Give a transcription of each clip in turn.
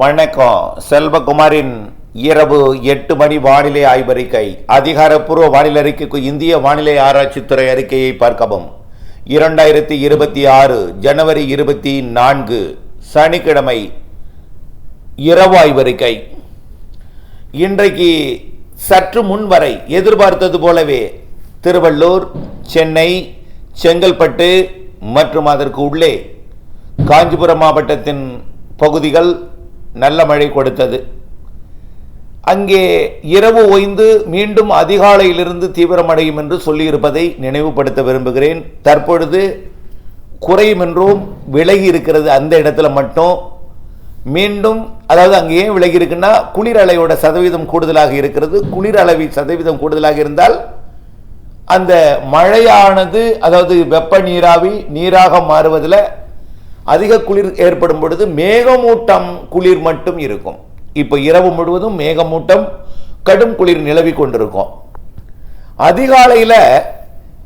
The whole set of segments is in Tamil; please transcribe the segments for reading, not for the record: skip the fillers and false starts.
வணக்கம். செல்வகுமாரின் இரவு 8 மணி வானிலை ஆய்வறிக்கை. அதிகாரப்பூர்வ வானிலை அறிக்கைக்கு இந்திய வானிலை ஆராய்ச்சித்துறை அறிக்கையை பார்க்கவும். 2026 ஜனவரி 24 சனிக்கிழமை இரவு ஆய்வறிக்கை. இன்றைக்கு சற்று முன் வரை எதிர்பார்த்தது போலவே திருவள்ளூர், சென்னை, செங்கல்பட்டு மற்றும் அதற்கு உள்ளே காஞ்சிபுரம் மாவட்டத்தின் பகுதிகள் நல்ல மழை கொடுத்தது. அங்கே இரவு ஓய்ந்து மீண்டும் அதிகாலையிலிருந்து தீவிரமடையும் என்று சொல்லியிருப்பதை நினைவுபடுத்த விரும்புகிறேன். தற்பொழுது குறையும் என்றும் விலகி இருக்கிறது. அந்த இடத்துல மட்டும் மீண்டும், அதாவது அங்கே ஏன் விலகி இருக்குன்னா குளிர் அலையோட சதவீதம் கூடுதலாக இருக்கிறது. குளிர் அளவி சதவீதம் கூடுதலாக இருந்தால் அந்த மழையானது, அதாவது வெப்ப நீராவி நீராக மாறுவதில் அதிக குளிர் ஏற்படும் பொழுது மேகமூட்டம் குளிர் மட்டும் இருக்கும். இப்போ இரவு முழுவதும் மேகமூட்டம் கடும் குளிர் நிலவி கொண்டிருக்கும். அதிகாலையில்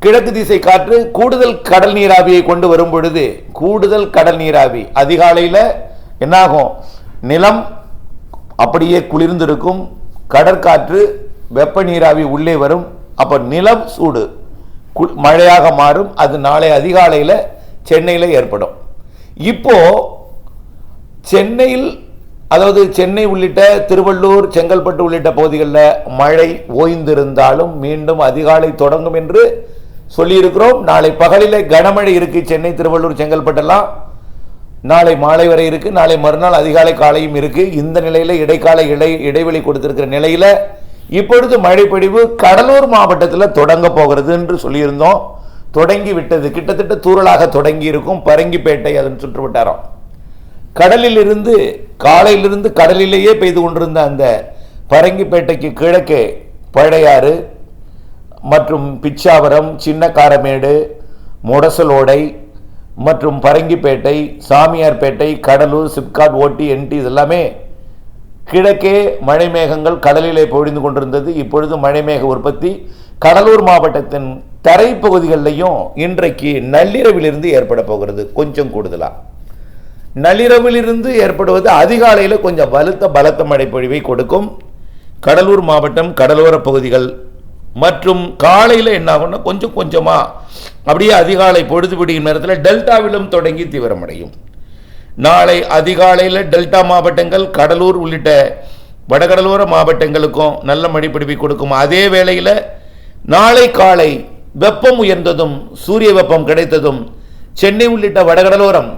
கிழக்கு திசை காற்று கூடுதல் கடல் நீராவியை கொண்டு வரும் பொழுது, கூடுதல் கடல் நீராவி அதிகாலையில் என்னாகும், நிலம் அப்படியே குளிர்ந்திருக்கும், கடற்காற்று வெப்ப நீராவி உள்ளே வரும். அப்போ நிலம் சூடு மழையாக மாறும். அது நாளை அதிகாலையில் சென்னையில் ஏற்படும். இப்போ சென்னையில், அதாவது சென்னை உள்ளிட்ட திருவள்ளூர், செங்கல்பட்டு உள்ளிட்ட பகுதிகளில் மழை ஓய்ந்திருந்தாலும் மீண்டும் அதிகாலை தொடங்கும் என்று சொல்லியிருக்கிறோம். நாளை பகலில் கனமழை இருக்கு. சென்னை, திருவள்ளூர், செங்கல்பட்டெல்லாம் நாளை மாலை வரை இருக்கு. நாளை மறுநாள் அதிகாலை காலையும் இருக்கு. இந்த நிலையில இடைக்கால இடைவெளி கொடுத்திருக்கிற நிலையில இப்பொழுது மழைப்பொழிவு கடலூர் மாவட்டத்தில் தொடங்க போகிறது என்று சொல்லியிருந்தோம். தொடங்கி விட்டது. கிட்டத்தட்ட தூறலாக தொடங்கி இருக்கும். பரங்கிப்பேட்டை அதன் சுற்று வட்டாரம் கடலில் இருந்து காலையிலிருந்து கடலிலேயே பெய்து கொண்டிருந்த அந்த பரங்கிப்பேட்டைக்கு கிழக்கே பழையாறு மற்றும் பிச்சாவரம், சின்ன காரமேடு, முடசலோடை மற்றும் பரங்கிப்பேட்டை, சாமியார்பேட்டை, கடலூர், சிப்காட், ஓட்டி, என்டி இதெல்லாமே கிழக்கே மழை மேகங்கள் கடலிலே பொழிந்து கொண்டிருந்தது. இப்பொழுது மழைமேக உற்பத்தி கடலூர் மாவட்டத்தின் தரைப்பகுதிகளிலையும் இன்றைக்கு நள்ளிரவிலிருந்து ஏற்பட போகிறது. கொஞ்சம் கூடுதலா நள்ளிரவிலிருந்து ஏற்படுவது அதிகாலையில் கொஞ்சம் பலத்த மழை பொழிவை கொடுக்கும். கடலூர் மாவட்டம் கடலோர பகுதிகள் மற்றும் காலையில் என்ன ஆகும்னா கொஞ்சம் கொஞ்சமா அப்படியே அதிகாலை பொழுது விடியும் நேரத்தில் டெல்டாவிலும் தொடங்கி தீவிரமடையும். நாளை அதிகாலையில் டெல்டா மாவட்டங்கள், கடலூர் உள்ளிட்ட வடகடலோர மாவட்டங்களுக்கும் நல்ல மழை பொழிவை கொடுக்கும். அதே வேளையில் நாளை காலை வெப்பம் உயர்ந்ததும் சூரிய வெப்பம் கிடைத்ததும் சென்னை உள்ளிட்ட வடகடலோரம்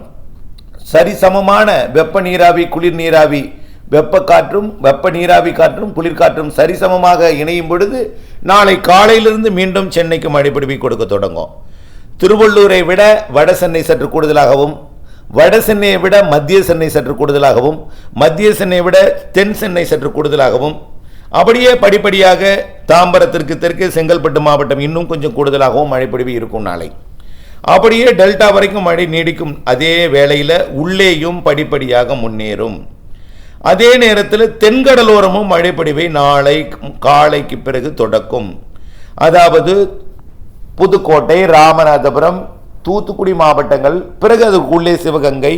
சரிசமமான வெப்ப நீராவி, குளிர் நீராவி, வெப்ப காற்றும், வெப்ப நீராவி காற்றும், குளிர்காற்றும் சரிசமமாக இணையும் பொழுது நாளை காலையிலிருந்து மீண்டும் சென்னைக்கு மழை பொழிவை கொடுக்க தொடங்கும். திருவள்ளூரை விட வட சென்னை சற்று கூடுதலாகவும், வட சென்னையை விட மத்திய சென்னை சற்று கூடுதலாகவும், மத்திய சென்னையை விட தென் சென்னை சற்று கூடுதலாகவும், அப்படியே படிப்படியாக தாம்பரத்திற்கு தெற்கு செங்கல்பட்டு மாவட்டம் இன்னும் கொஞ்சம் கூடுதலாகவும் மழைப்பொழிவு இருக்கும் நாளை. அப்படியே டெல்டா வரைக்கும் மழை நீடிக்கும். அதே வேளையில் உள்ளேயும் படிப்படியாக முன்னேறும். அதே நேரத்தில் தென்கடலோரமும் மழைப்பொழிவை நாளை காலைக்கு பிறகு தொடக்கும். அதாவது புதுக்கோட்டை, ராமநாதபுரம், தூத்துக்குடி மாவட்டங்கள், பிறகு அதுக்கு உள்ளே சிவகங்கை,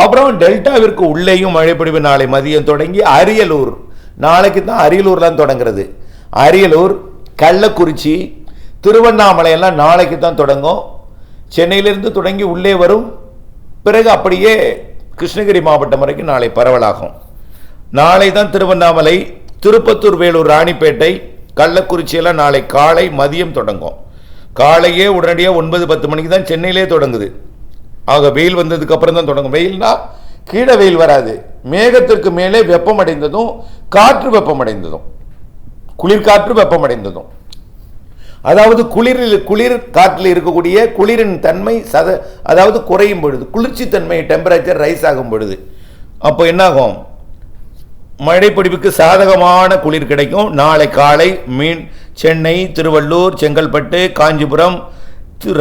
அப்புறம் டெல்டாவிற்கு உள்ளேயும் மழைப்பொழிவு நாளை மதியம் தொடங்கி அரியலூர், நாளைக்கு தான் அரியலூர்லாம் தொடங்குறது. அரியலூர், கள்ளக்குறிச்சி, திருவண்ணாமலை எல்லாம் நாளைக்கு தான் தொடங்கும். சென்னையிலிருந்து தொடங்கி உள்ளே வரும். பிறகு அப்படியே கிருஷ்ணகிரி மாவட்டம் வரைக்கும் நாளை பரவலாகும். நாளை தான் திருவண்ணாமலை, திருப்பத்தூர், வேலூர், ராணிப்பேட்டை, கள்ளக்குறிச்சியெல்லாம் நாளை காலை மதியம் தொடங்கும். காலையே உடனடியாக 9-10 மணிக்கு தான் சென்னையிலே தொடங்குது. ஆக வெயில் வந்ததுக்கு அப்புறம் தான் தொடங்கும். வெயில்னா கீழே வெயில் வராது, மேகத்திற்கு மேலே வெப்பமடைந்ததும் காற்று வெப்பமடைந்ததும், குளிர்காற்று வெப்பமடைந்ததும், அதாவது குளிர் காற்றில் இருக்கக்கூடிய குளிரின் தன்மை அதாவது குறையும் பொழுது, குளிர்ச்சி தன்மை டெம்பரேச்சர் ரைஸ் ஆகும் பொழுது அப்போ என்னாகும், மழைப்பொழிவுக்கு சாதகமான குளிர் கிடைக்கும். நாளை காலை சென்னை, திருவள்ளூர், செங்கல்பட்டு, காஞ்சிபுரம்,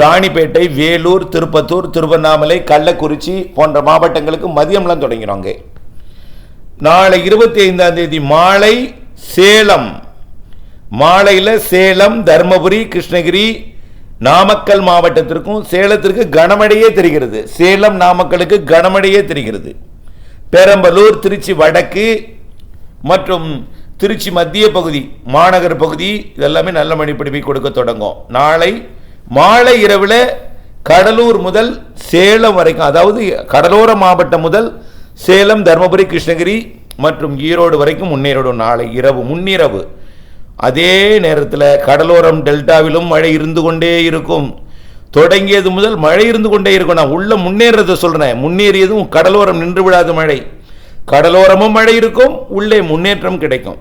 ராணிப்பேட்டை, வேலூர், திருப்பத்தூர், திருவண்ணாமலை, கள்ளக்குறிச்சி போன்ற மாவட்டங்களுக்கு மதியம்லாம் தொடங்கினாங்க. நாளை 25ஆம் தேதி மாலை சேலம், மாலையில் சேலம், தர்மபுரி, கிருஷ்ணகிரி, நாமக்கல் மாவட்டத்திற்கும் சேலத்திற்கு கனமழையே தெரிகிறது. சேலம் நாமக்கலுக்கு கனமழையே தெரிகிறது. பெரம்பலூர், திருச்சி வடக்கு மற்றும் திருச்சி மத்திய பகுதி, மாநகர் பகுதி இதெல்லாமே நல்ல மழை பொழிவை கொடுக்க தொடங்கும். நாளை மாலை இரவில் கடலூர் முதல் சேலம் வரைக்கும், அதாவது கடலோர மாவட்டம் முதல் சேலம், தர்மபுரி, கிருஷ்ணகிரி மற்றும் ஈரோடு வரைக்கும் முன்னேறிடும். நாளை இரவு முன்னிரவு. அதே நேரத்தில் கடலோரம் டெல்டாவிலும் மழை இருந்து கொண்டே இருக்கும். தொடங்கியது முதல் மழை இருந்து கொண்டே இருக்கும். நான் உள்ள முன்னேறதை சொல்றேன். முன்னேறியதும் கடலோரம் நின்று விடாத மழை. கடலோரமும் மழை இருக்கும், உள்ளே முன்னேற்றம் கிடைக்கும்.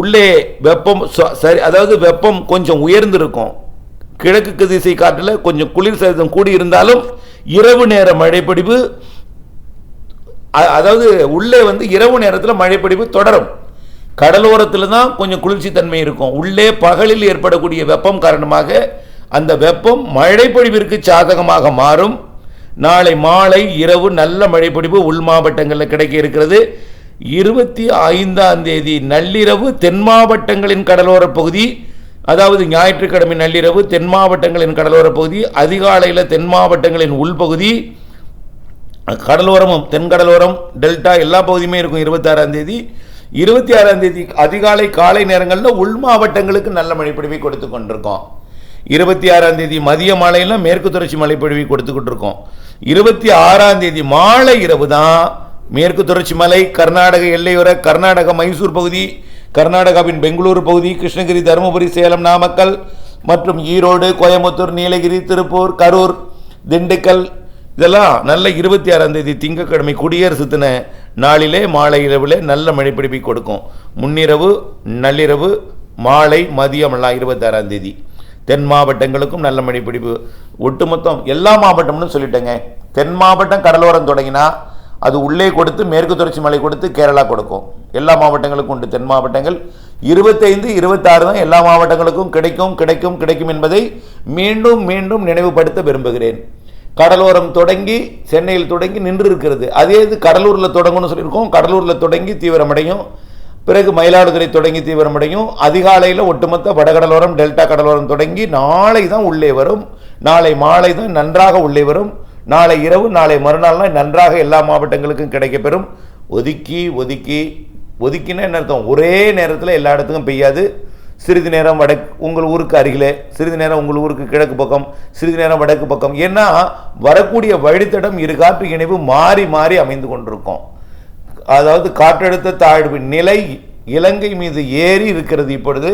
உள்ளே வெப்பம் சரி, அதாவது வெப்பம் கொஞ்சம் உயர்ந்திருக்கும். கிழக்கு திசை காற்றில் கொஞ்சம் குளிர் சேதம் கூடி இருந்தாலும் இரவு நேர மழைப்பொழிவு, அதாவது உள்ளே இரவு நேரத்தில் மழைப்பொழிவு தொடரும். கடலோரத்தில் தான் கொஞ்சம் குளிர்ச்சி தன்மை இருக்கும். உள்ளே பகலில் ஏற்படக்கூடிய வெப்பம் காரணமாக அந்த வெப்பம் மழைப்பொழிவிற்கு சாதகமாக மாறும். நாளை மாலை இரவு நல்ல மழைப்பொழிவு உள் மாவட்டங்களில் கிடைக்க இருக்கிறது. 25ஆம் தேதி நள்ளிரவு தென் மாவட்டங்களின் கடலோர பகுதி, அதாவது ஞாயிற்றுக்கிழமை நள்ளிரவு தென் மாவட்டங்களின் கடலோர பகுதி, அதிகாலையில் தென் மாவட்டங்களின் உள்பகுதி, கடலோரமும் தென்கடலோரம் டெல்டா எல்லா பகுதியுமே இருக்கும். 26ஆம் தேதி 26ஆம் தேதி அதிகாலை காலை நேரங்களில் உள் மாவட்டங்களுக்கு நல்ல மழைப்பொழிவை கொடுத்து கொண்டிருக்கோம். 26ஆம் தேதி மதிய மாலையில் மேற்கு தொடர்ச்சி மழைப்பொழிவை கொடுத்துக்கிட்டு இருக்கோம். 26ஆம் தேதி மாலை இரவு தான் மேற்கு தொடர்ச்சி மலை, கர்நாடக எல்லையோர கர்நாடக மைசூர் பகுதி, கர்நாடகாவின் பெங்களூரு பகுதி, கிருஷ்ணகிரி, தருமபுரி, சேலம், நாமக்கல் மற்றும் ஈரோடு, கோயம்புத்தூர், நீலகிரி, திருப்பூர், கரூர், திண்டுக்கல் இதெல்லாம் நல்ல 26ஆம் தேதி திங்கட்கிழமை குடியரசு தின நாளிலே மாலை இரவில் நல்ல மழைப்பிடிப்பை கொடுக்கும். முன்னிரவு, நள்ளிரவு, மாலை, மதியமெல்லாம் 26ஆம் தேதி தென் மாவட்டங்களுக்கும் நல்ல மழைப்பிடிப்பு. ஒட்டுமொத்தம் எல்லா மாவட்டம்னு சொல்லிட்டேங்க. தென் மாவட்டம் கடலோரம் தொடங்கினா அது உள்ளே கொடுத்து மேற்கு தொடர்ச்சி மலை கொடுத்து கேரளா கொடுக்கும். எல்லா மாவட்டங்களுக்கும் உண்டு. தென் மாவட்டங்கள் 25, 26 தான் எல்லா மாவட்டங்களுக்கும் கிடைக்கும் என்பதை மீண்டும் மீண்டும் நினைவுபடுத்த விரும்புகிறேன். கடலோரம் தொடங்கி சென்னையில் தொடங்கி நின்று இருக்கிறது. அதே இது கடலூரில் தொடங்கும்னு சொல்லியிருக்கோம். கடலூரில் தொடங்கி தீவிரமடையும். பிறகு மயிலாடுதுறை தொடங்கி தீவிரமடையும். அதிகாலையில் ஒட்டுமொத்த வடகடலோரம் டெல்டா கடலோரம் தொடங்கி நாளை தான் உள்ளே வரும். நாளை மாலை தான் நன்றாக உள்ளே வரும். நாளை இரவு, நாளை மறுநாள்லாம் நன்றாக எல்லா மாவட்டங்களுக்கும் கிடைக்கப்பெறும். ஒதுக்கினா என்ன அர்த்தம்? ஒரே நேரத்தில் எல்லா இடத்துக்கும் பெய்யாது. சிறிது நேரம் உங்கள் ஊருக்கு அருகிலே, சிறிது நேரம் உங்கள் ஊருக்கு கிழக்கு பக்கம், சிறிது நேரம் வடக்கு பக்கம். ஏன்னா வரக்கூடிய வழித்தடம் இரு காற்று இணைவு மாறி மாறி அமைந்து கொண்டிருக்கும். அதாவது காற்றழுத்த தாழ்வு நிலை இலங்கை மீது ஏறி இருக்கிறது இப்பொழுது.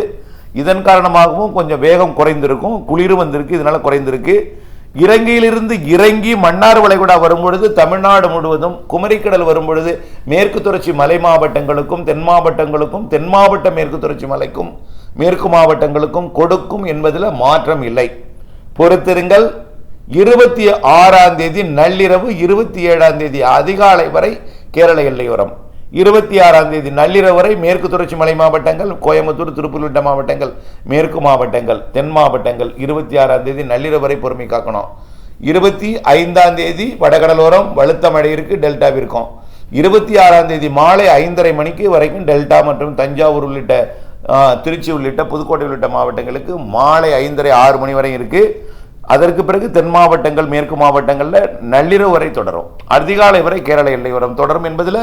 இதன் காரணமாகவும் கொஞ்சம் வேகம் குறைந்திருக்கும். குளிர் வந்திருக்கு, இதனால குறைந்திருக்கு. இலங்கையிலிருந்து இறங்கி மன்னார் வளைகுடா வரும்பொழுது தமிழ்நாடு முழுவதும், குமரிக்கடல் வரும்பொழுது மேற்கு தொடர்ச்சி மலை மாவட்டங்களுக்கும் தென் மாவட்டங்களுக்கும், தென் மாவட்ட மேற்கு தொடர்ச்சி மலைக்கும் மேற்கு மாவட்டங்களுக்கும் கொடுக்கும் என்பதில் மாற்றம் இல்லை. பொறுத்திருங்கள். 26ஆம் தேதி நள்ளிரவு, 27ஆம் தேதி அதிகாலை வரை கேரள எல்லையோரம், 26ஆம் தேதி நள்ளிரவு வரை மேற்கு தொடர்ச்சி மலை மாவட்டங்கள், கோயம்புத்தூர், திருப்பூர் உள்ளிட்ட மாவட்டங்கள், மேற்கு மாவட்டங்கள், தென் மாவட்டங்கள் 26ஆம் தேதி நள்ளிரவு வரை பொறுமை காக்கணும். 25ஆம் தேதி வடகடலோரம் வலுத்த மழை இருக்கு, டெல்டாவிற்கும். 26ஆம் தேதி மாலை 5:30 மணிக்கு வரைக்கும் டெல்டா மற்றும் தஞ்சாவூர் உள்ளிட்ட, திருச்சி உள்ளிட்ட, புதுக்கோட்டை உள்ளிட்ட மாவட்டங்களுக்கு மாலை 5:30 6 மணி வரை இருக்கு. அதற்கு பிறகு தென் மாவட்டங்கள், மேற்கு மாவட்டங்களில் நள்ளிரவு வரை தொடரும். அதிகாலை வரை கேரள எல்லையோரம் தொடரும் என்பதில்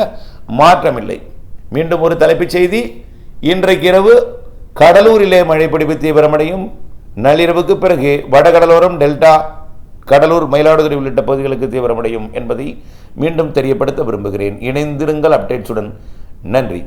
மாற்றமில்லை. மீண்டும் ஒரு தலைப்புச் செய்தி. இன்றைக்கு இரவு கடலூரிலே மழைப்பிடிப்பு தீவிரமடையும். நள்ளிரவுக்கு பிறகு வடகடலோரம் டெல்டா, கடலூர், மயிலாடுதுறை உள்ளிட்ட பகுதிகளுக்கு தீவிரமடையும் என்பதை மீண்டும் தெரியப்படுத்த விரும்புகிறேன். இணைந்திருங்கள் அப்டேட்ஸுடன். நன்றி.